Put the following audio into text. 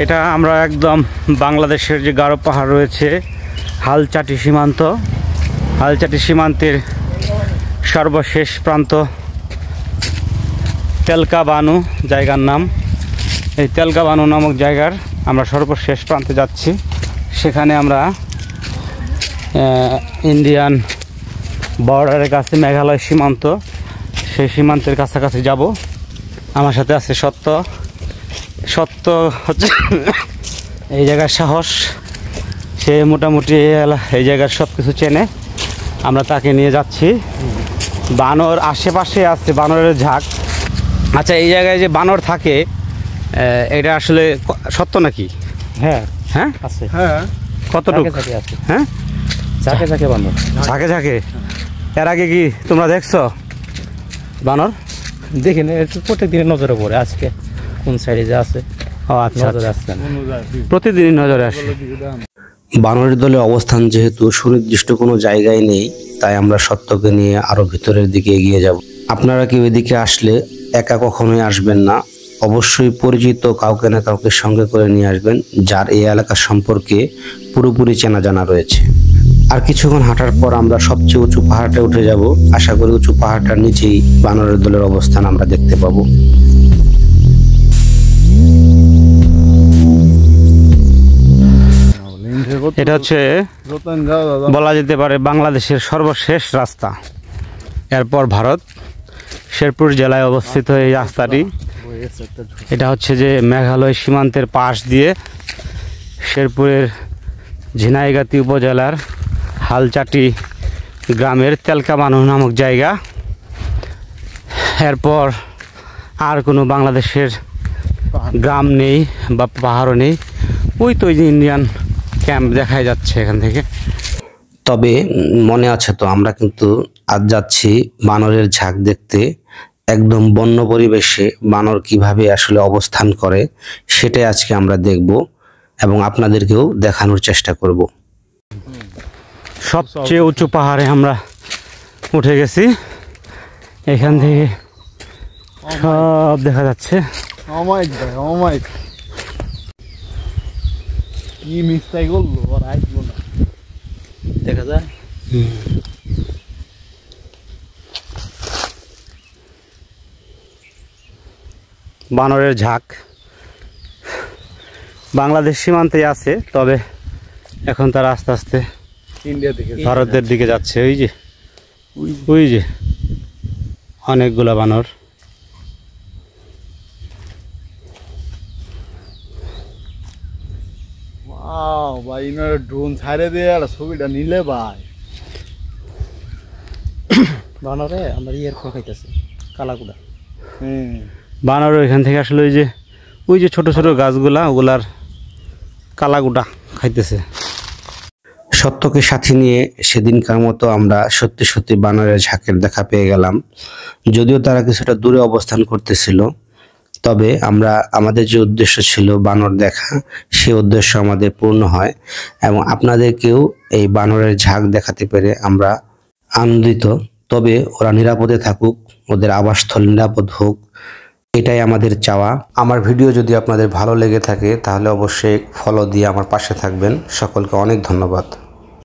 এটা আমরা একদম বাংলাদেশের যে গারো পাহাড় রয়েছে হালচাটি সীমান্ত, হালচাটি সীমান্তের সর্বশেষ প্রান্ত তেলকাবানু জায়গার নাম। এই তেলকাবানু নামক জায়গার আমরা সর্বশেষ প্রান্তে যাচ্ছি। সেখানে আমরা ইন্ডিয়ান বর্ডারের কাছে মেঘালয় সীমান্ত, সেই সীমান্তের কাছাকাছি যাব। আমার সাথে আছে সত্য। সত্য হচ্ছে এই জায়গার সাহস, সে মোটামুটি এই জায়গার সব কিছু চেনে। আমরা তাকে নিয়ে যাচ্ছি। বানর আশেপাশে আছে, বানরের ঝাঁক। আচ্ছা, এই জায়গায় যে বানর থাকে এটা আসলে সত্য নাকি? হ্যাঁ হ্যাঁ আছে। হ্যাঁ, কতটুকু আছে? হ্যাঁ, ঝাঁকে ঝাঁকে বানর, ঝাঁকে ঝাঁকে। এর আগে কি তোমরা দেখছো বানর? দেখিনি, প্রত্যেক দিনের নজরে পড়ে। আজকে কোন সাইডে যে আছে আচ্ছা, নজরে আসছে না, প্রতিদিনই নজরে আসে। বানরের দলের অবস্থান যেহেতু সুনির্দিষ্ট কোনো জায়গায় নেই, তাই আমরা সত্যকে নিয়ে আরো ভিতরের দিকে এগিয়ে যাব। আপনারা কেউ এদিকে আসলে একা কখনোই আসবেন না, অবশ্যই পরিচিত কাউকে না কাউকে সঙ্গে করে নিয়ে আসবেন, যার এই এলাকা সম্পর্কে পুরোপুরি চেনা জানা রয়েছে। আর কিছুক্ষণ হাঁটার পর আমরা সবচেয়ে উঁচু পাহাড়টা উঠে যাব। আশা করি উঁচু পাহাড়টার নিচেই বানরের দলের অবস্থান আমরা দেখতে পাবো। এটা হচ্ছে বলা যেতে পারে বাংলাদেশের সর্বশেষ রাস্তা। এরপর ভারত, শেরপুর জেলায় অবস্থিত এই রাস্তাটি। এটা হচ্ছে যে মেঘালয় সীমান্তের পাশ দিয়ে শেরপুরের ঝিনাইগাতি উপজেলার হালচাটি গ্রামের তেলকাবানু নামক জায়গা। এরপর আর কোনো বাংলাদেশের গ্রাম নেই বা পাহাড়ও নেই। ওই তো যে ইন্ডিয়ান ক্যাম্প দেখা যাচ্ছে এখান থেকে। তবে মনে আছে তো, আমরা কিন্তু আজ যাচ্ছি বানরের ঝাঁক দেখতে। একদম বন্য পরিবেশে বানর কিভাবে আসলে অবস্থান করে সেটাই আজকে আমরা দেখব এবং আপনাদেরকেও দেখানোর চেষ্টা করব। সবচেয়ে উঁচু পাহাড়ে আমরা উঠে গেছি। এখান থেকে সব দেখা যাচ্ছে। কি মিস্টেক করলো আর আসবো না, দেখা যায়। বানরের ঝাঁক বাংলাদেশ সীমান্তে আছে, তবে এখন তারা আস্তে আস্তে ইন্ডিয়া থেকে ভারতের দিকে যাচ্ছে। ওই যে ওই যে অনেকগুলা বানর। ভাই ইনারা ড্রোন ছাড়ে দিয়ে আর ছবিটা নিলে ভাই বানরে আমরা ইয়ের খোল খাইতেছে কালাকুড়া। বানর এখান থেকে আসলে ওই যে ছোট ছোট গাছগুলা, ওগুলার কালাগুটা খাইতেছে। সত্যকে সাথে নিয়ে সেদিনকার মতো আমরা সত্যি সত্যি বানরের ঝাঁকের দেখা পেয়ে গেলাম। যদিও তারা কিছুটা দূরে অবস্থান করতেছিল, তবে আমাদের যে উদ্দেশ্য ছিল বানর দেখা, সে উদ্দেশ্য আমাদের পূর্ণ হয় এবং আপনাদেরকেও এই বানরের ঝাঁক দেখাতে পেরে আমরা আনন্দিত। তবে ওরা নিরাপদে থাকুক, ওদের আবাসস্থল নিরাপদ হোক, এটাই আমাদের চাওয়া। আমার ভিডিও যদি আপনাদের ভালো লেগে থাকে তাহলে অবশ্যই ফলো দিয়ে আমার পাশে থাকবেন। সকলকে অনেক ধন্যবাদ।